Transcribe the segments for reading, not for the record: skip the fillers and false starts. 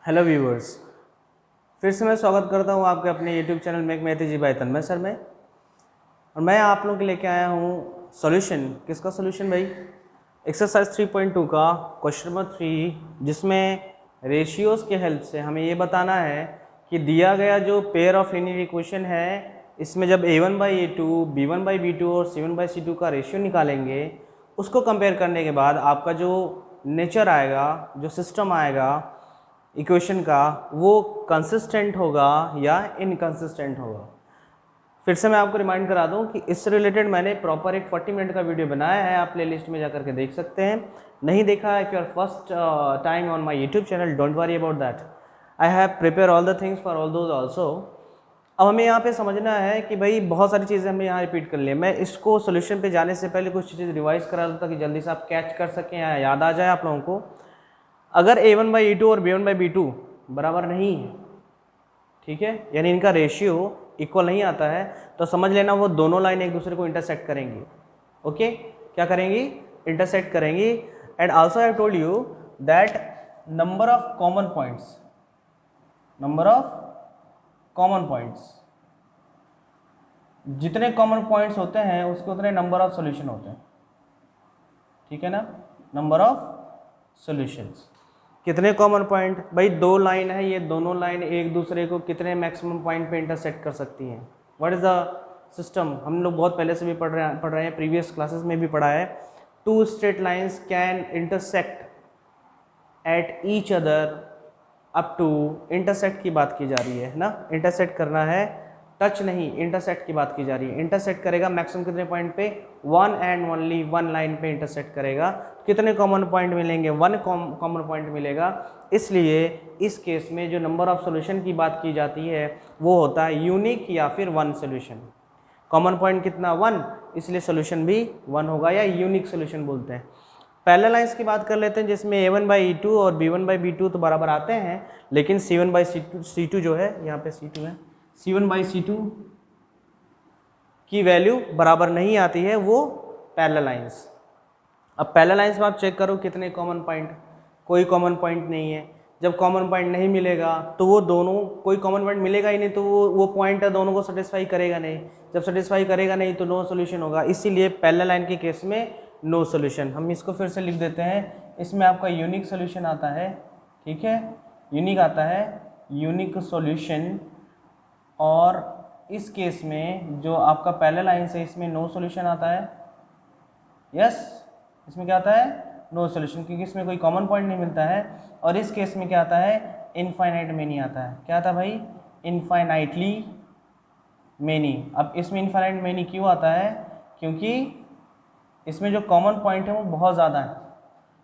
Hello viewers, फिर से मैं स्वागत करता हूँ आपके अपने यूट्यूब चैनल मेक मैथी जी बाय तन्मय सर में। और मैं आप लोगों के लेके आया हूँ सॉल्यूशन। किसका सॉल्यूशन भाई? एक्सरसाइज 3.2 का क्वेश्चन नंबर 3, जिसमें रेशियोज़ के हेल्प से हमें ये बताना है कि दिया गया जो पेयर ऑफ लीनियर इक्वेशन है, इसमें जब a1/a2, b1/b2 और c1/c2 का रेशियो निकालेंगे, उसको कंपेयर करने के बाद आपका जो नेचर आएगा, जो सिस्टम आएगा इक्वेशन का, वो कंसिस्टेंट होगा या इनकंसिस्टेंट होगा। फिर से मैं आपको रिमाइंड करा दूं कि इससे रिलेटेड मैंने प्रॉपर एक 40 मिनट का वीडियो बनाया है, आप प्लेलिस्ट में जाकर के देख सकते हैं। नहीं देखा, if you are first time on my YouTube channel, don't worry about that, I have prepare all the things for all those also. अब हमें यहाँ पे समझना है कि भाई बहुत सारी चीज़ें हमें यहाँ रिपीट कर लिया। मैं इसको सोल्यूशन पे जाने से पहले कुछ चीज़ें रिवाइज करा दूँ ताकि जल्दी से आप कैच कर सकें या याद आ जाए आप लोगों को। अगर a1/a2 और b1/b2 बराबर नहीं है, ठीक है, यानी इनका रेशियो इक्वल नहीं आता है, तो समझ लेना वो दोनों लाइन एक दूसरे को इंटरसेक्ट करेंगी। ओके, क्या करेंगी? इंटरसेक्ट करेंगी। And also I have told you that number of common points, जितने कॉमन पॉइंट्स होते हैं उसके उतने नंबर ऑफ सॉल्यूशन होते हैं। ठीक है ना? Number of solutions. कितने कॉमन पॉइंट? भाई दो लाइन है, ये दोनों लाइन एक दूसरे को कितने मैक्सिमम पॉइंट पे इंटरसेक्ट कर सकती हैं? What is the system? हम लोग बहुत पहले से भी पढ़ रहे हैं, प्रीवियस क्लासेस में भी पढ़ा है। Two straight lines can intersect at each other up to, intersect की बात की जा रही है ना, इंटरसेक्ट करना है, टच नहीं, इंटरसेक्ट की बात की जा रही है। इंटरसेक्ट करेगा मैक्सिमम कितने पॉइंट पे? One and only one line पे इंटरसेक्ट करेगा। कितने कॉमन पॉइंट मिलेंगे? वन कॉमन पॉइंट मिलेगा। इसलिए इस केस में जो नंबर ऑफ सॉल्यूशन की बात की जाती है वो होता है यूनिक या फिर वन सॉल्यूशन। कॉमन पॉइंट कितना? वन, इसलिए सॉल्यूशन भी वन होगा या यूनिक सॉल्यूशन बोलते हैं। पैरेलल लाइंस की बात कर लेते हैं, जिसमें a1/e2 और b1/b2 तो बराबर आते हैं, लेकिन c1/c2 जो है, यहाँ पे c2 है, c1/c2 की वैल्यू बराबर नहीं आती है, वो पैरेलल लाइंस। अब पैरेलल लाइंस में आप चेक करो कितने कॉमन पॉइंट? कोई कॉमन पॉइंट नहीं है। जब कॉमन पॉइंट नहीं मिलेगा तो वो दोनों, कोई कॉमन पॉइंट मिलेगा ही नहीं तो वो पॉइंट दोनों को सेटिस्फाई करेगा नहीं। जब सेटिस्फाई करेगा नहीं तो नो सोल्यूशन होगा। इसीलिए पैरेलल लाइन के केस में नो सोल्यूशन। हम इसको फिर से लिख देते हैं। इसमें आपका यूनिक सोल्यूशन आता है, ठीक है, यूनिक आता है, यूनिक सोल्यूशन। और इस केस में जो आपका पैरेलल लाइन है इसमें नो सोल्यूशन आता है। यस, इसमें क्या आता है? नो सोल्यूशन, क्योंकि इसमें कोई कॉमन पॉइंट नहीं मिलता है। और इस केस में क्या आता है? इनफाइनाइट मेनी आता है। क्या आता है भाई? Infinitely many. अब इसमें इनफाइनाइट मेनी क्यों आता है? क्योंकि इसमें जो कॉमन पॉइंट है वो बहुत ज़्यादा है।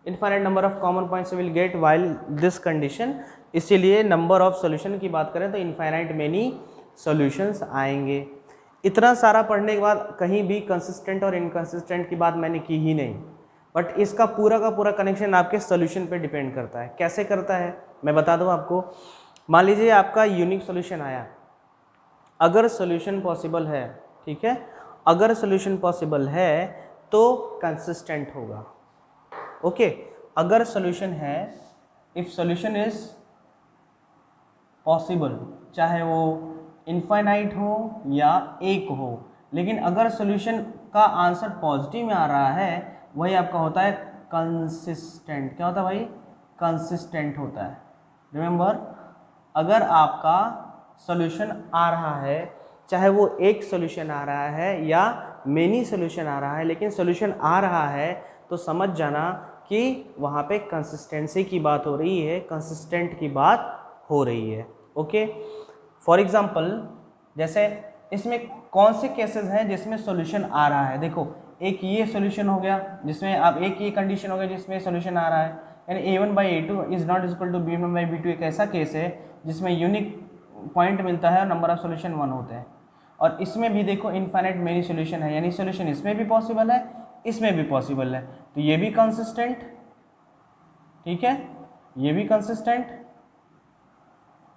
Infinite number of common points will get while this condition. इसीलिए नंबर ऑफ सॉल्यूशन की बात करें तो इनफाइनाइट मेनी सॉल्यूशंस आएंगे। इतना सारा पढ़ने के बाद कहीं भी कंसिस्टेंट और इनकंसिस्टेंट की बात मैंने की ही नहीं, बट इसका पूरा का पूरा कनेक्शन आपके सॉल्यूशन पे डिपेंड करता है। कैसे करता है मैं बता दूं आपको। मान लीजिए आपका यूनिक सॉल्यूशन आया, अगर सॉल्यूशन पॉसिबल है, ठीक है, अगर सॉल्यूशन पॉसिबल है तो कंसिस्टेंट होगा। ओके, अगर सॉल्यूशन है, इफ सॉल्यूशन इज पॉसिबल, चाहे वो इनफाइनाइट हो या एक हो, लेकिन अगर सॉल्यूशन का आंसर पॉजिटिव में आ रहा है, वही आपका होता है कंसिस्टेंट। क्या होता है भाई? कंसिस्टेंट होता है। रिमेंबर, अगर आपका सॉल्यूशन आ रहा है, चाहे वो एक सॉल्यूशन आ रहा है या मेनी सॉल्यूशन आ रहा है, लेकिन सॉल्यूशन आ रहा है तो समझ जाना कि वहाँ पे कंसिस्टेंसी की बात हो रही है, कंसिस्टेंट की बात हो रही है। ओके, फॉर एग्जाम्पल, जैसे इसमें कौन से केसेस हैं जिसमें सॉल्यूशन आ रहा है? देखो, एक ये सॉल्यूशन हो गया जिसमें अब एक ये कंडीशन हो गया जिसमें सॉल्यूशन आ रहा है, यानी a1/a2 is not equal to b1/b2 एक ऐसा केस है जिसमें यूनिक पॉइंट मिलता है और नंबर ऑफ सॉल्यूशन 1 होते हैं। और इसमें भी देखो इनफाइनाइट मेनी सॉल्यूशन है, यानी सॉल्यूशन इसमें भी पॉसिबल है, इसमें भी पॉसिबल है, तो ये भी कंसिस्टेंट, ठीक है, ये भी कंसिस्टेंट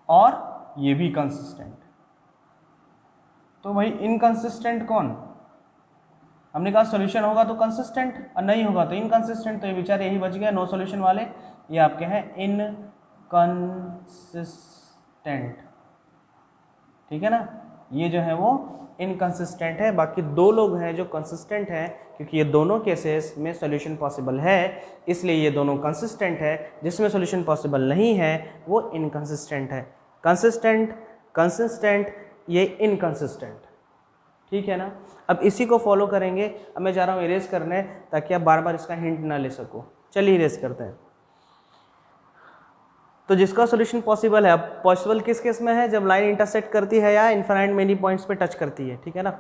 और ये भी कंसिस्टेंट। तो भाई इनकंसिस्टेंट कौन? हमने कहा सॉल्यूशन होगा तो कंसिस्टेंट और नहीं होगा तो इनकंसिस्टेंट, तो ये बेचारे यही बच गया नो सॉल्यूशन वाले, ये आपके हैं कंसिस्टेंट, ठीक है ना, ये जो है वो इनकंसिस्टेंट है। बाकी दो लोग हैं जो कंसिस्टेंट हैं, क्योंकि ये दोनों केसेस में सॉल्यूशन पॉसिबल है, इसलिए ये दोनों कंसिस्टेंट है। जिसमें सॉल्यूशन पॉसिबल नहीं है वो इनकंसिस्टेंट है। कंसिस्टेंट, कंसिस्टेंट, ये इनकंसिस्टेंट, ठीक है ना। अब इसी को फॉलो करेंगे। अब मैं जा रहा हूँ इरेज करने, ताकि आप बार बार इसका हिंट ना ले सको। चलिए इरेज करते हैं। तो जिसका सॉल्यूशन पॉसिबल है, अब पॉसिबल किस केस में है, जब लाइन इंटरसेक्ट करती है या इनफाइनाइट मेनी पॉइंट्स पे टच करती है, ठीक है ना।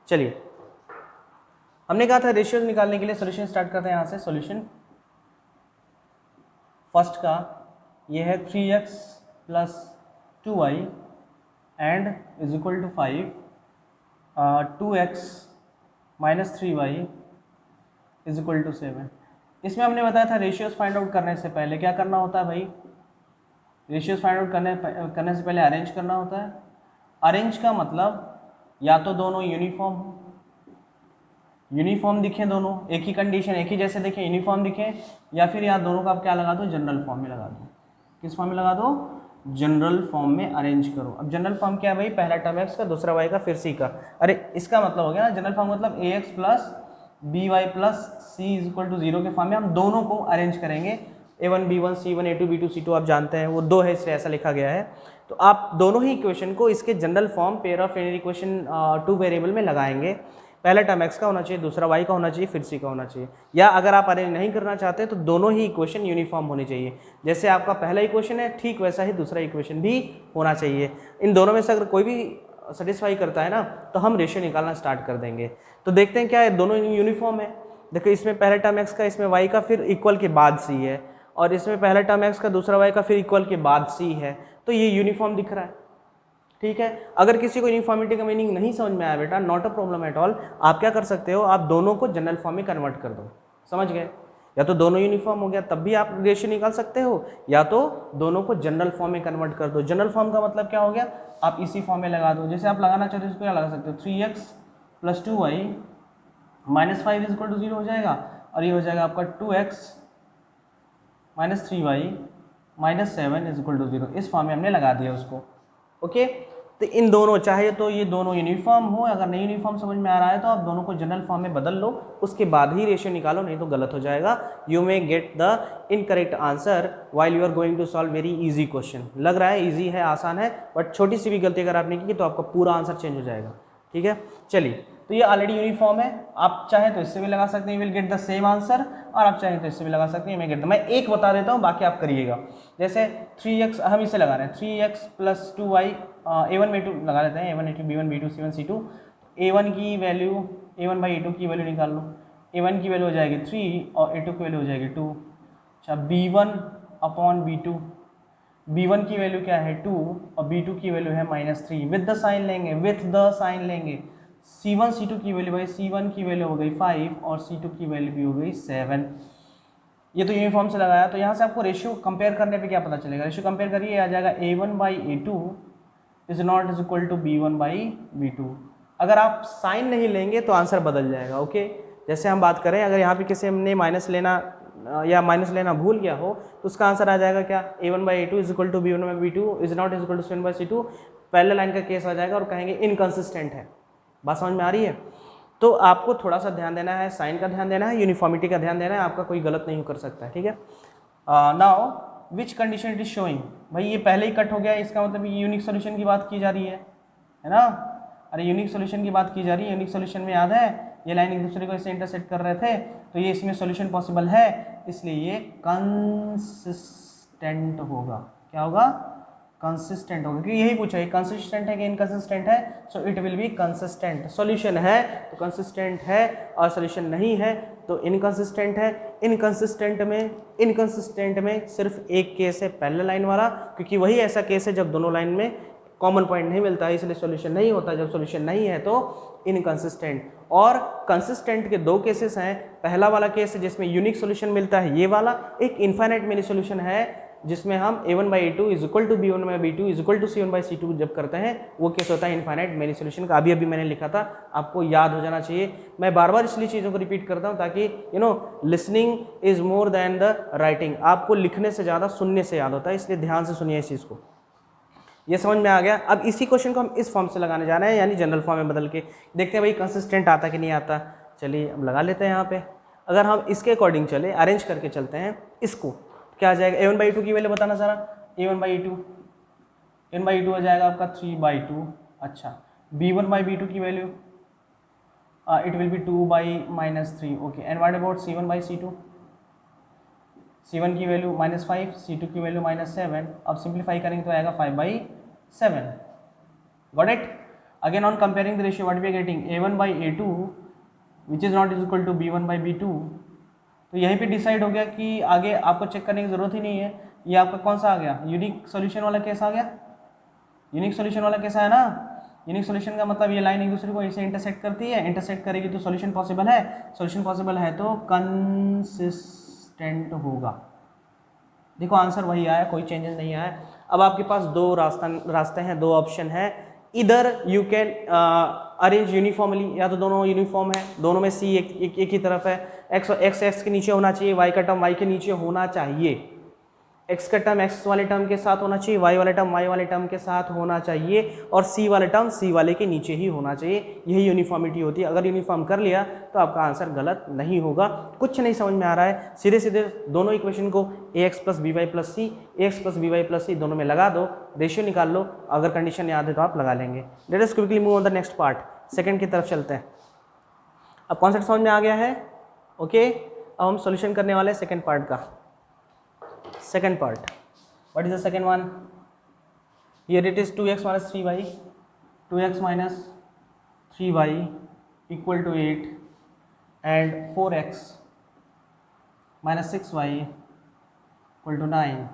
चलिए, हमने कहा था रेशियोज निकालने के लिए सॉल्यूशन स्टार्ट करते हैं यहाँ से। सॉल्यूशन फर्स्ट का ये है 3x + 2y and is equal to 5, 2x - 3y is equal to 7। इसमें हमने बताया था रेशियोज फाइंड आउट करने से पहले क्या करना होता है भाई, रेशियोज फाइंड आउट करने से पहले अरेंज करना होता है। अरेंज का मतलब या तो दोनों यूनिफॉर्म हो, यूनिफॉर्म दिखें दोनों, एक ही कंडीशन एक ही जैसे दिखें, यूनिफॉर्म दिखें, या फिर यहाँ दोनों का आप क्या लगा दो, जनरल फॉर्म में लगा दो। किस फॉर्म में लगा दो, जनरल फॉर्म में अरेंज करो। अब जनरल फॉर्म क्या है भाई, पहला टर्म x का, दूसरा y का, फिर c का। अरे इसका मतलब हो गया ना, जनरल फॉर्म मतलब ax + by + c = 0 के फॉर्म में हम दोनों को अरेंज करेंगे। a1 b1 c1 a2 b2 c2 आप जानते हैं वो दो है, इसलिए ऐसा लिखा गया है। तो आप दोनों ही इक्वेशन को इसके general form pair of linear equation 2 variable में लगाएंगे। पहला टर्म x का होना चाहिए, दूसरा y का होना चाहिए, फिर c का होना चाहिए। या अगर आप अरेंज नहीं करना चाहते तो दोनों ही इक्वेशन यूनिफॉर्म होनी चाहिए। जैसे आपका पहला इक्वेशन है ठीक वैसा ही दूसरा इक्वेशन भी होना चाहिए। इन दोनों में से अगर कोई भी सेटिस्फाई करता है ना तो हम रेशियो निकालना स्टार्ट कर देंगे। तो देखते हैं क्या है, दोनों यूनिफॉर्म है। देखो इसमें पहला टर्म x का, इसमें y का, फिर इक्वल के बाद c है, और इसमें पहला टर्म x का, दूसरा y का, फिर इक्वल के बाद c है। तो ये यूनिफॉर्म दिख रहा है, ठीक है। अगर किसी को यूनिफॉर्मिटी का मीनिंग नहीं समझ में आया बेटा, not a problem at all, आप क्या कर सकते हो, आप दोनों को जनरल फॉर्म में कन्वर्ट कर दो। समझ गए, या तो दोनों यूनिफॉर्म हो गया तब भी आप रेशियो निकाल सकते हो, या तो दोनों को जनरल फॉर्म में कन्वर्ट कर दो। जनरल फॉर्म का मतलब क्या हो गया, आप इसी फॉर्म में लगा दो। जैसे आप लगाना चाहते हो इसको क्या लगा सकते हो, 3x + 2y - 5 = 0 हो जाएगा, और ये हो जाएगा आपका 2x - 3y - 7 = 0। इस फॉर्म में हमने लगा दिया उसको, ओके। तो इन दोनों, चाहे तो ये दोनों यूनिफॉर्म हो, अगर नहीं यूनिफॉर्म समझ में आ रहा है तो आप दोनों को जनरल फॉर्म में बदल लो, उसके बाद ही रेशियो निकालो, नहीं तो गलत हो जाएगा। You may get the incorrect answer while you are going to solve very easy question. लग रहा है इजी है, आसान है, बट छोटी सी भी गलती अगर आपने की तो आपका पूरा आंसर चेंज हो जाएगा, ठीक है। चलिए, तो ये ऑलरेडी यूनिफॉर्म है, आप चाहें तो इससे भी लगा सकते हैं, will get the same answer, और आप चाहें तो इससे भी लगा सकते हैं, मैं गेट द। मैं एक बता देता हूँ, बाकी आप करिएगा। जैसे 3x, हम इसे लगा रहे हैं, 3x + 2y, a1 b2 लगा लेते हैं, a1 a2 b1 b2 c1 c2। a1 की वैल्यू, a1/a2 की वैल्यू निकाल लो। a1 की वैल्यू हो जाएगी 3 और a2 की वैल्यू हो जाएगी 2। अच्छा, b1/b2, b1 की वैल्यू क्या है 2 और b2 की वैल्यू है -3। विद द साइन लेंगे, विथ द साइन लेंगे। c1 c2 की वैल्यू, भाई c1 की वैल्यू हो गई 5 और c2 की वैल्यू भी हो गई 7। ये तो यूनिफॉर्म से लगाया। तो यहाँ से आपको रेशियो कंपेयर करने पे क्या पता चलेगा, रेशियो कंपेयर करिए, आ जाएगा a1/a2 = b1/b2। अगर आप साइन नहीं लेंगे तो आंसर बदल जाएगा, ओके। जैसे हम बात करें, अगर यहाँ पे किसी ने माइनस लेना या माइनस लेना भूल गया हो तो उसका आंसर आ जाएगा क्या, a1/a2 = b1/b2 ≠ c1/c2। पहले लाइन का केस आ जाएगा और कहेंगे इनकंसिस्टेंट है। बात समझ में आ रही है। तो आपको थोड़ा सा ध्यान देना है, साइन का ध्यान देना है, यूनिफॉर्मिटी का ध्यान देना है, आपका कोई गलत नहीं कर सकता है, ठीक है। Now which condition it is showing, भाई ये पहले ही कट हो गया, इसका मतलब ये यूनिक सोल्यूशन की बात की जा रही है ना। अरे यूनिक सोल्यूशन की बात की जा रही है। यूनिक सोल्यूशन में याद है ये लाइन एक दूसरे को ऐसे इंटरसेक्ट कर रहे थे, तो ये इसमें सोल्यूशन पॉसिबल है, इसलिए ये कंसिस्टेंट होगा। क्या होगा, कंसिस्टेंट होगा, क्योंकि यही पूछा है कंसिस्टेंट है कि इनकंसिस्टेंट है, so it will be consistent. Solution है तो कंसिस्टेंट है, और सॉल्यूशन नहीं है तो इनकंसिस्टेंट है। इनकंसिस्टेंट में सिर्फ एक केस है, पैरेलल लाइन वाला, क्योंकि वही ऐसा केस है जब दोनों लाइन में कॉमन पॉइंट नहीं मिलता है, इसलिए सॉल्यूशन नहीं होता। जब सॉल्यूशन नहीं है तो इनकंसिस्टेंट। और कंसिस्टेंट के दो केसेस हैं। पहला वाला केस है जिसमें यूनिक सॉल्यूशन मिलता है, ये वाला। एक इनफाइनाइट मेनी सॉल्यूशन है जिसमें हम a1/a2 is equal to b1/b2 is equal to c1/c2 जब करते हैं, वो केस होता है इनफाइनाइट मेनी सोल्यूशन का। अभी मैंने लिखा था, आपको याद हो जाना चाहिए। मैं बार बार इसलिए चीज़ों को रिपीट करता हूँ ताकि listening is more than the writing. आपको लिखने से ज़्यादा सुनने से याद होता है, इसलिए ध्यान से सुनिए इस चीज़ को। ये समझ में आ गया। अब इसी क्वेश्चन को हम इस फॉर्म से लगाने जा रहे हैं, यानी जनरल फॉर्म में बदल के देखते हैं भाई कंसिस्टेंट आता कि नहीं आता। चलिए अब लगा लेते हैं यहाँ पे। अगर हम इसके अकॉर्डिंग चले, अरेंज करके चलते हैं इसको, क्या आ जाएगा? a1/2 की वैल्यू बताना जरा। a1/2 हो जाएगा आपका 3/2। अच्छा, b1/b2 की value it will B 2/-3। Okay, and what about c1/c2? c1 की वैल्यू -5, c2 की वैल्यू -7। अब सिंप्लीफाई करेंगे तो आएगा 5/7। Got it? Again on comparing the ratio what we are getting a1/a2 which is not is equal to b1/b2। तो यहीं पे decide हो गया कि आगे आपको चेक करने की ज़रूरत ही नहीं है। ये आपका कौन सा आ गया? यूनिक सॉल्यूशन वाला केस आ गया। यूनिक सॉल्यूशन वाला केस है ना। यूनिक सॉल्यूशन का मतलब ये लाइन एक दूसरे को ऐसे इंटरसेक्ट करती है, इंटरसेक्ट करेगी तो सॉल्यूशन पॉसिबल है। सॉल्यूशन पॉसिबल है तो कंसिस्टेंट होगा। देखो आंसर वही आया, कोई चेंजेस नहीं आया। अब आपके पास दो रास्ते हैं, दो ऑप्शन है। इधर यू कैन अरेंज यूनिफॉर्मली, या तो दोनों यूनिफॉर्म है, दोनों में सी एक ही तरफ है, एक्स के नीचे होना चाहिए, वाई का टर्म वाई के नीचे होना चाहिए, एक्स का टर्म एक्स वाले टर्म के साथ होना चाहिए, वाई वाला टर्म वाई वाले टर्म के साथ होना चाहिए, और सी वाला टर्म सी वाले के नीचे ही होना चाहिए। यही यूनिफॉर्मिटी होती है। अगर यूनिफॉर्म कर लिया तो आपका आंसर गलत नहीं होगा। कुछ नहीं समझ में आ रहा है, सीधे सीधे दोनों इक्वेशन को ax + by + c, ax + by + c दोनों में लगा दो, रेशियो निकाल लो। अगर कंडीशन याद है तो आप लगा लेंगे। Let us quickly move on the next part, second की तरफ चलते हैं। अब कॉन्सेप्ट समझ में आ गया है? ओके, अब हम सॉल्यूशन करने वाले हैं सेकंड पार्ट का। Second part, what is the second one? Here it is 2x - 3y, 2x - 3y equal to 8 and 4x - 6y equal to 9।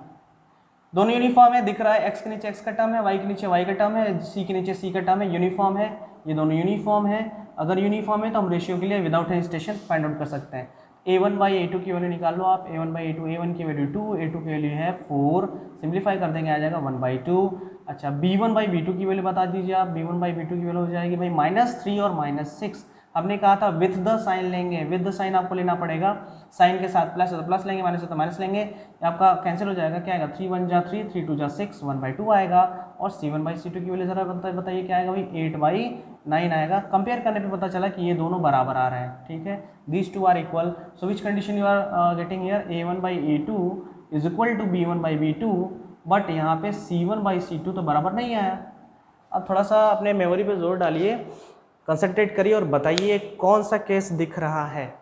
दोनों यूनिफॉर्म है, दिख रहा है। x के नीचे x का टर्म है, y के नीचे y का टर्म है, c के नीचे c का टर्म है। यूनिफॉर्म है, ये दोनों यूनिफॉर्म है। अगर यूनिफॉर्म है तो हम रेशियो के लिए विदाउट हेजिटेशन फाइंड आउट कर सकते हैं। a1/a2 की वैल्यू निकाल लो आप। a1/a2, a1 की वैल्यू 2, a2 की वैल्यू है 4, सिंप्लीफाई कर देंगे आ जाएगा 1/2। अच्छा, b1/b2 की वैल्यू बता दीजिए आप। b1/b2 की वैल्यू हो जाएगी भाई -3 और -6। हमने कहा था विथ द साइन लेंगे, विथ द साइन आपको लेना पड़ेगा। साइन के साथ प्लस है तो प्लस लेंगे, माइनस है तो माइनस लेंगे। आपका कैंसिल हो जाएगा, क्या आएगा? 3 × 1 = 3, 3 × 2 = 6, 1/2 आएगा। और c1/c2 की वैल्यू जरा बताइए क्या आएगा भाई? 8/9 आएगा। कंपेयर करने पे पता चला कि ये दोनों बराबर आ रहे हैं। ठीक है, these two are equal. So which condition you are getting here? a1/a2 is equal to b1/b2, but यहाँ पे c1/c2 तो बराबर नहीं आया। अब थोड़ा सा अपने मेमोरी पे जोर डालिए, कंसंट्रेट करिए और बताइए कौन सा केस दिख रहा है।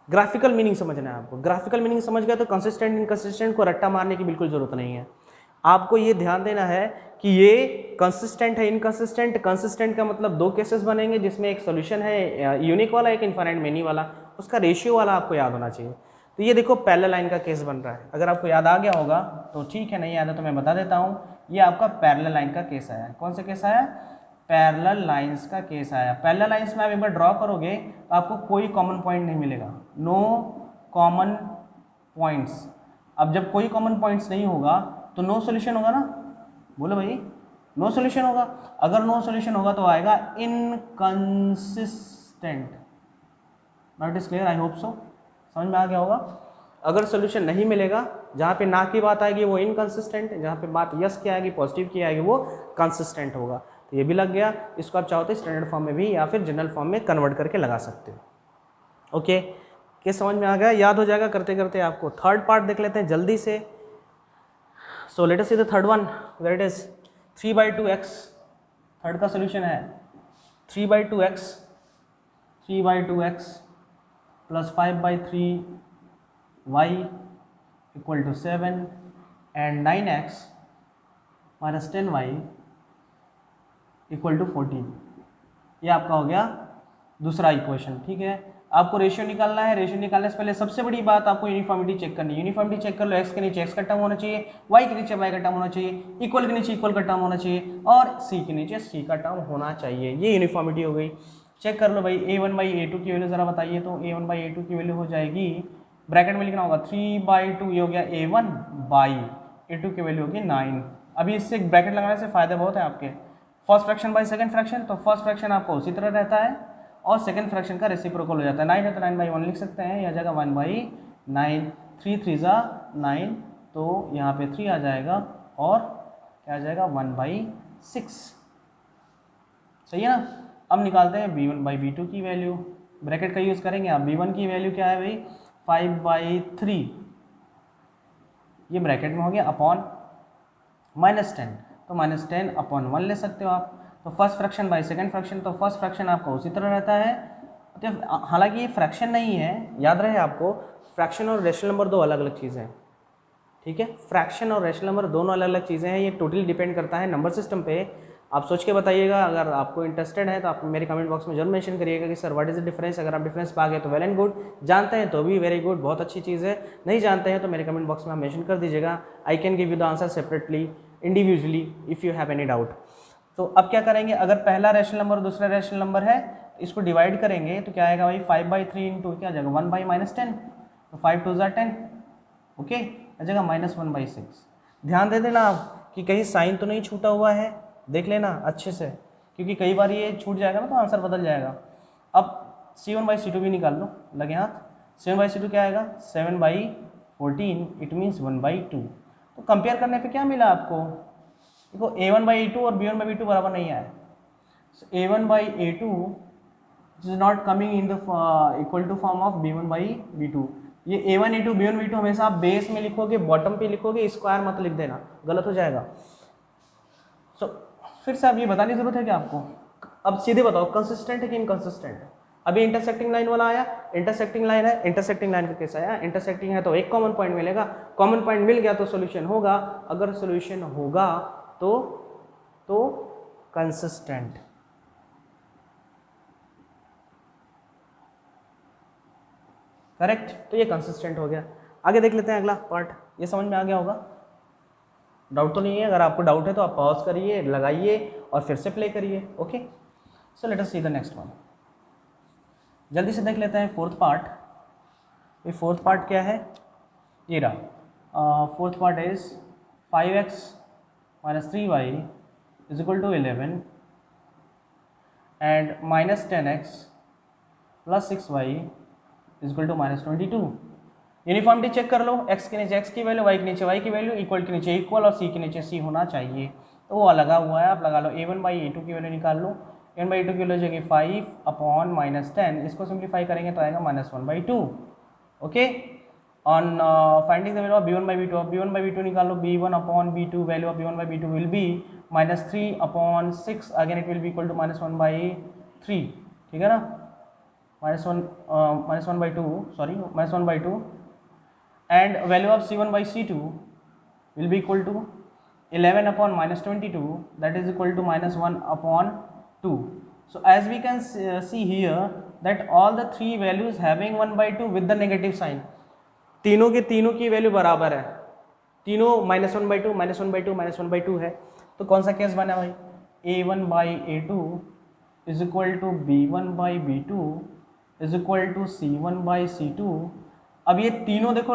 ग्राफिकल मीनिंग समझना है आपको। ग्राफिकल मीनिंग समझ गया तो कंसिस्टेंट इनकंसिस्टेंट को रट्टा मारने की बिल्कुल जरूरत नहीं है। आपको ये ध्यान देना है कि ये कंसिस्टेंट है, इनकंसिस्टेंट। कंसिस्टेंट का मतलब दो केसेस बनेंगे जिसमें एक सोल्यूशन है यूनिक वाला, एक इनफाइनाइट मेनी वाला। उसका रेशियो वाला आपको याद होना चाहिए। तो ये देखो पैरेलल लाइन का केस बन रहा है। अगर आपको याद आ गया होगा तो ठीक है, नहीं याद है तो मैं बता देता हूँ। ये आपका पैरेलल लाइन का केस आया। कौन सा केस आया? पैरेलल लाइंस का केस आया। पैरेलल लाइंस में आप एक बार ड्रॉ करोगे तो आपको कोई कॉमन पॉइंट नहीं मिलेगा, नो कॉमन पॉइंट्स। अब जब कोई कॉमन पॉइंट्स नहीं होगा तो नो सॉल्यूशन होगा ना। बोलो भाई, नो सॉल्यूशन होगा। अगर नो सॉल्यूशन होगा तो आएगा inconsistent. Not is clear? I hope so समझ में आ गया होगा। अगर सॉल्यूशन नहीं मिलेगा, जहाँ पे ना की बात आएगी वो इनकंसिस्टेंट, जहाँ पे बात यस की आएगी, पॉजिटिव की आएगी, वो कंसिस्टेंट होगा। तो ये भी लग गया। इसको आप चाहो तो स्टैंडर्ड फॉर्म में भी या फिर जनरल फॉर्म में कन्वर्ट करके लगा सकते हो। ओके, क्या समझ में आ गया? याद हो जाएगा करते करते आपको। थर्ड पार्ट देख लेते हैं जल्दी से। So let us see the third one, where it is 3/2x। Third का सोल्यूशन है 3/2x plus 5/3y equal to 7 and 9x minus 10y equal to 14। ये आपका हो गया दूसरा इक्वेशन। ठीक है, आपको रेशियो निकालना है। रेशियो निकालने से पहले सबसे बड़ी बात आपको यूनिफॉर्मिटी चेक करनी है। यूनिफॉर्मिटी चेक कर लो। x के नीचे x का टर्म होना चाहिए, y के नीचे y का टर्म होना चाहिए, इक्वल के नीचे इक्वल का टर्म होना चाहिए, और c के नीचे c का टर्म होना चाहिए। ये यूनिफॉर्मिटी हो गई। चेक कर लो भाई। a1/a2 की वैल्यू ज़रा बताइए। तो a1/a2 की वैल्यू हो जाएगी ब्रैकेट में लिखना होगा 3/2, ये हो गया a1 बाई a2 की वैल्यू होगी 9। अभी इससे ब्रैकेट लगाने से फायदे बहुत है आपके। First fraction by second fraction, तो फर्स्ट फ्रैक्शन आपको उसी तरह रहता है और सेकंड फ्रैक्शन का रेसिप्रोकल हो जाता है। 9 है तो 9/1 लिख सकते हैं, यह जाएगा 1/9, 3 3 जा 9, तो यहाँ पे 3 आ जाएगा और क्या आ जाएगा 1/6। सही है ना। अब निकालते हैं b1/b2 की वैल्यू, ब्रैकेट का यूज़ करेंगे। आप b1 की वैल्यू क्या है भाई 5/3, ये ब्रैकेट में हो गया अपॉन -10, तो -10/1 ले सकते हो आप। तो first fraction by second fraction, तो फर्स्ट फ्रैक्शन आपका उसी तरह रहता है। तो हालांकि ये फ्रैक्शन नहीं है, याद रहे आपको फ्रैक्शन और रेशनल नंबर दो अलग अलग चीज़ें हैं, ठीक है। फ्रैक्शन और रेशनल नंबर दोनों अलग अलग चीज़ें हैं, ये टोटली डिपेंड करता है नंबर सिस्टम पे। आप सोच के बताइएगा, अगर आपको इंटरेस्टेड है तो आप मेरे कमेंट बॉक्स में जरूर मेंशन करिएगा कि sir what is the difference. अगर आप डिफरेंस पा गए तो वेल एंड गुड, जानते हैं तो भी वेरी गुड, बहुत अच्छी चीज़ है। नहीं जानते हैं तो मेरे कमेंट बॉक्स में आप मेंशन कर दीजिएगा, I can give you the answer separately individually if you have any doubt. तो अब क्या करेंगे, अगर पहला रेशनल नंबर और दूसरा रेशनल नंबर है इसको डिवाइड करेंगे तो क्या आएगा भाई 5/3 इंटू क्या आ जाएगा 1/-10, तो 5 2 10, ओके, आ जाएगा -1/6। ध्यान दे देना आप कि कहीं साइन तो नहीं छूटा हुआ है, देख लेना अच्छे से, क्योंकि कई बार ये छूट जाएगा ना तो आंसर बदल जाएगा। अब C1/C2 भी निकाल लो लगे हाथ। 7/C2 क्या आएगा 7/14, इट मीन्स 1/2। तो कंपेयर करने पे क्या मिला आपको, देखो a1/a2 और b1/b2 बराबर नहीं आया। a1/a2 is not coming in the equal to form of b1/b2। ये a1 a2 b1 b2 हमेशा आप बेस में लिखोगे, बॉटम पे लिखोगे, स्क्वायर मत लिख देना, गलत हो जाएगा। सो फिर से अब ये बताने की जरूरत है कि आपको, अब सीधे बताओ कंसिस्टेंट है कि इनकंसिस्टेंट है। अभी इंटरसेक्टिंग लाइन वाला आया, इंटरसेक्टिंग लाइन है, इंटरसेक्टिंग लाइन का केस आया, इंटरसेक्टिंग है तो एक कॉमन पॉइंट मिलेगा, कॉमन पॉइंट मिल गया तो सोल्यूशन होगा, अगर सोल्यूशन होगा तो कंसिस्टेंट। करेक्ट, तो ये कंसिस्टेंट हो गया। आगे देख लेते हैं अगला पार्ट, ये समझ में आ गया होगा, डाउट तो नहीं है। अगर आपको डाउट है तो आप पॉज करिए, लगाइए और फिर से प्ले करिए। Okay, so let us see the next one. जल्दी से देख लेते हैं फोर्थ पार्ट। ये फोर्थ पार्ट क्या है, ये रहा। Fourth part is 5x - 3y is equal to 11 and -10x + 6y is equal to -22। Uniformity check कर लो, x के नीचे x की वैल्यू, y के नीचे y की वैल्यू, इक्वल के नीचे इक्वल और c के नीचे c होना चाहिए। तो वो लगा हुआ है, आप लगा लो। a1/a2 की वैल्यू निकाल लो, a1/a2 की वैल्यू जाएगी 5/-10, इसको सिंप्लीफाई करेंगे तो आएगा -1/2। Okay, on finding the value of b1/b2, अब b1/b2 निकाल लो, b1/b2 value of b1/b2 will be -3/6, again it will be equal to -1/3, ठीक है ना, -1/2, sorry -1/2, and value of C1/C2 will be equal to 11/-22, that is equal to -1/2. So as we can see here that all the three values having 1/2 with the negative sign, तीनों के तीनों की value बराबर है, तीनों -1/2 -1/2 -1/2 है। तो कौन सा केस बना भाई, a1/a2 is equal to b1/b2 is equal to c1/c2। अब ये तीनों देखो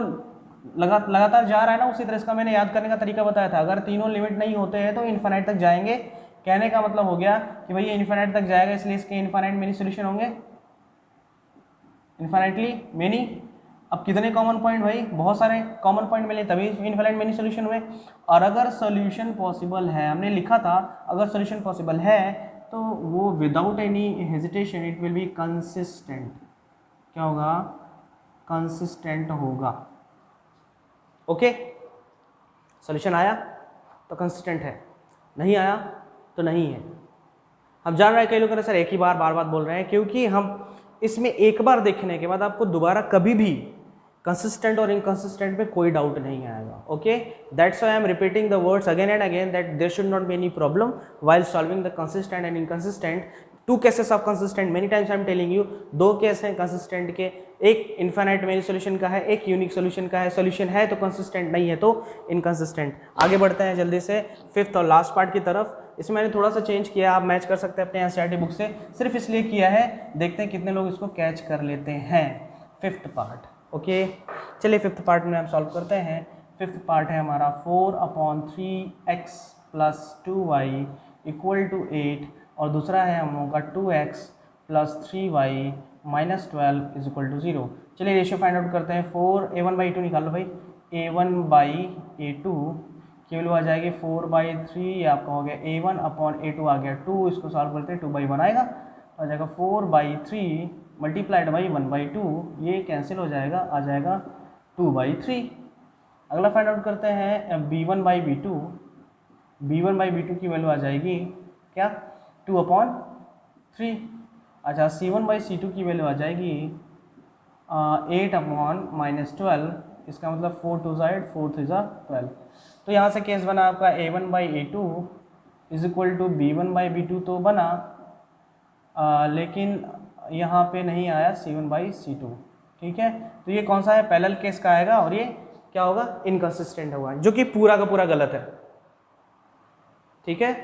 लगातार जा रहा है ना, उसी तरह इसका मैंने याद करने का तरीका बताया था। अगर तीनों लिमिट नहीं होते हैं तो इन्फिनाइट तक जाएंगे, कहने का मतलब हो गया कि भाई ये इन्फिनाइट तक जाएगा, इसलिए इसके इन्फिनाइट मेनी सोल्यूशन होंगे, इन्फिनाइटली मेनी। अब कितने कॉमन पॉइंट भाई, बहुत सारे कॉमन पॉइंट मिले तभी इन्फिनाइट मेनी सोल्यूशन हुए। और अगर सोल्यूशन पॉसिबल है, हमने लिखा था अगर सोल्यूशन पॉसिबल है तो वो without any hesitation it will be consistent. क्या होगा, कंसिस्टेंट होगा। ओके, सॉल्यूशन आया तो कंसिस्टेंट है, नहीं आया तो नहीं है। हम जान रहे हैं कई लोग सर एक ही बार बार बार बोल रहे हैं, क्योंकि हम इसमें एक बार देखने के बाद आपको दोबारा कभी भी कंसिस्टेंट और इनकंसिस्टेंट में कोई डाउट नहीं आएगा। Okay, that's why I am repeating the words again and again that there should not be any problem while solving the consistent and inconsistent. Two cases of consistent, many times I am telling you, दो case हैं consistent के, एक infinite many solution का है, एक unique solution का है। Solution है तो कंसिस्टेंट, नहीं है तो इनकंसिस्टेंट। आगे बढ़ते हैं जल्दी से फिफ्थ और लास्ट पार्ट की तरफ। इसमें मैंने थोड़ा सा चेंज किया, आप मैच कर सकते हैं अपने एनसीईआरटी बुक से, सिर्फ इसलिए किया है, देखते हैं कितने लोग इसको कैच कर लेते हैं। फिफ्थ पार्ट, ओके, चलिए फिफ्थ पार्ट में हम सॉल्व करते हैं। फिफ्थ पार्ट है हमारा 4/3x + 2y = 8 और दूसरा है हम लोगों का 2x + 3y - 12 = 0। चलिए रेशियो फाइंड आउट करते हैं। 4a1/2 निकालो भाई, a1/a2 की वैल्यू आ जाएगी 4/3, ये आपका हो गया a1/a2 आ गया 2, इसको सॉल्व करते हैं 2/1 आएगा, आ जाएगा 4/3 मल्टीप्लाइड बाई 1/2, ये कैंसिल हो जाएगा, आ जाएगा 2/3। अगला फाइंड आउट करते हैं b1/b2, b1/b2 की वैल्यू आ जाएगी क्या 2/3। अच्छा, c1/c2 की वैल्यू आ जाएगी 8/-12, इसका मतलब 4 2 8 4 3 12। तो यहाँ से केस बना आपका a1/a2 = b1/b2 तो बना, लेकिन यहाँ पे नहीं आया c1/c2। ठीक है, तो ये कौन सा है, पैरेलल केस का आएगा और ये क्या होगा, इनकंसिस्टेंट होगा, जो कि पूरा का पूरा गलत है। ठीक है,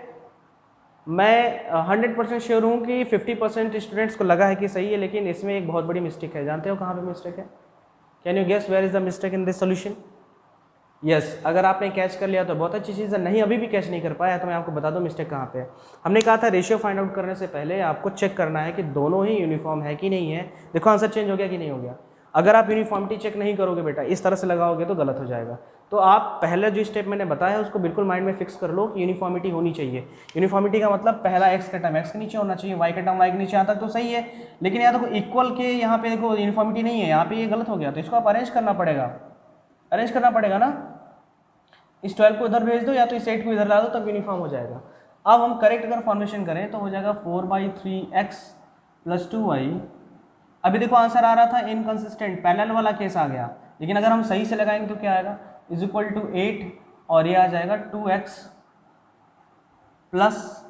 मैं 100% श्योर हूँ कि 50% स्टूडेंट्स को लगा है कि सही है, लेकिन इसमें एक बहुत बड़ी मिस्टेक है। जानते हो कहाँ पे मिस्टेक है? Can you guess where is the mistake in this solution? Yes, अगर आपने कैच कर लिया तो बहुत अच्छी चीज़ है, नहीं अभी भी कैच नहीं कर पाया तो मैं आपको बता दूं मिस्टेक कहाँ पे है। हमने कहा था रेशियो फाइंड आउट करने से पहले आपको चेक करना है कि दोनों ही यूनिफॉर्म है कि नहीं है। देखो आंसर चेंज हो गया कि नहीं हो गया। अगर आप यूनिफॉर्मिटी चेक नहीं करोगे बेटा, इस तरह से लगाओगे तो गलत हो जाएगा। तो आप पहले जो स्टेप मैंने बताया उसको बिल्कुल माइंड में फिक्स कर लो कि यूनिफॉर्मिटी होनी चाहिए। यूनिफॉर्मिटी का मतलब पहला एक्स का टर्म एक्स के नीचे होना चाहिए, वाई का टर्म वाई के नीचे आता तो सही है, लेकिन यहाँ देखो इक्वल के यहाँ पे देखो यूनिफॉर्मिटी नहीं है, यहाँ पे ये गलत हो गया, तो इसको आप अरेंज करना पड़ेगा, अरेंज करना पड़ेगा ना। इस 12 को इधर भेज दो या तो इस 8 को इधर ला दो, तब यूनिफॉर्म हो जाएगा। अब हम करेक्ट अगर फॉर्मेशन करें तो हो जाएगा 4/3x + 2y। अभी देखो आंसर आ रहा था इनकंसिस्टेंट, पैरेलल वाला केस आ गया, लेकिन अगर हम सही से लगाएंगे तो क्या आएगा, = 8 और ये आ जाएगा 2x +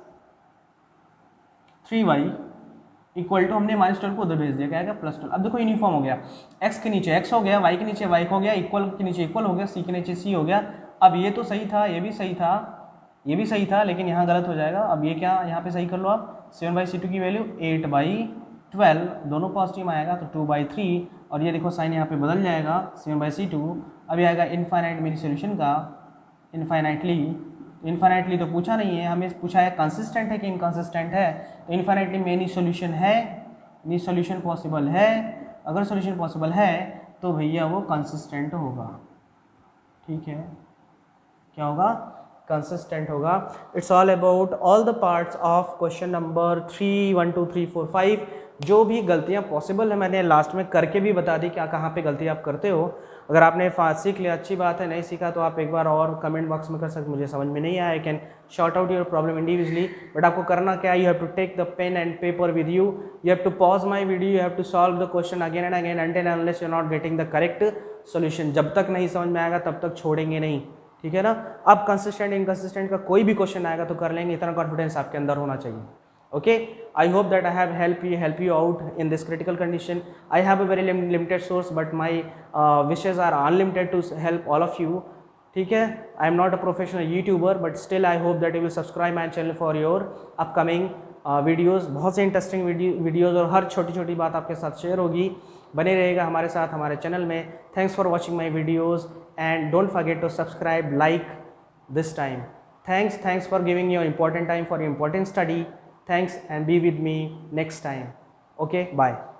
3y = हमने -12 को उधर भेज दिया, क्या आएगा +12। अब देखो यूनिफॉर्म हो गया, x के नीचे x हो गया, y के नीचे y हो गया, इक्वल के नीचे इक्वल हो गया, c के नीचे c हो गया। अब ये तो सही था, ये भी सही था, ये भी सही था, लेकिन यहाँ गलत हो जाएगा। अब ये क्या, यहाँ पे सही कर लो आप, 7/c2 की वैल्यू 8/12, दोनों पॉजिटिव आएगा तो 2/3, और ये देखो साइन यहाँ पे बदल जाएगा 7/c2। अब ये आएगा इनफाइनाइट मेरी सोल्यूशन का, इनफाइनाइटली तो पूछा नहीं है, हमें पूछा है कंसिस्टेंट है कि इनकंसिस्टेंट है। तो इनफाइनाइटली में एनी सोल्यूशन है, एनी सोल्यूशन पॉसिबल है, अगर सोल्यूशन पॉसिबल है तो भैया वो कंसिस्टेंट होगा। ठीक है, क्या होगा, कंसिस्टेंट होगा। It's all about all the parts of question number 3, 1 2 3 4 5। जो भी गलतियां पॉसिबल है मैंने लास्ट में करके भी बता दी क्या कहाँ पे गलती आप करते हो। अगर आपने सीख लिया अच्छी बात है, नहीं सीखा तो आप एक बार और कमेंट बॉक्स में कर सकते, मुझे समझ में नहीं आया, I can sort out your problem individually. But आपको करना क्या, you have to take the pen and paper with you have to pause my video, you have to solve the question again and again until unless you are not getting the correct solution. जब तक नहीं समझ में आएगा तब तक छोड़ेंगे नहीं, ठीक है ना। अब कंसिस्टेंट इनकंसिस्टेंट का कोई भी क्वेश्चन आएगा तो कर लेंगे, इतना कॉन्फिडेंस आपके अंदर होना चाहिए। Okay, I hope that I have help you out in this critical condition. I have a very limited source but my wishes are unlimited to help all of you. ठीक है, I am not a professional YouTuber but still I hope that you will subscribe my channel for your upcoming videos. बहुत से interesting videos और हर छोटी छोटी बात आपके साथ शेयर होगी। बने रहेगा हमारे साथ हमारे चैनल में। Thanks for watching my videos and don't forget to subscribe like this time. Thanks for giving your important time for your important study. Thanks and be with me next time. Okay, bye.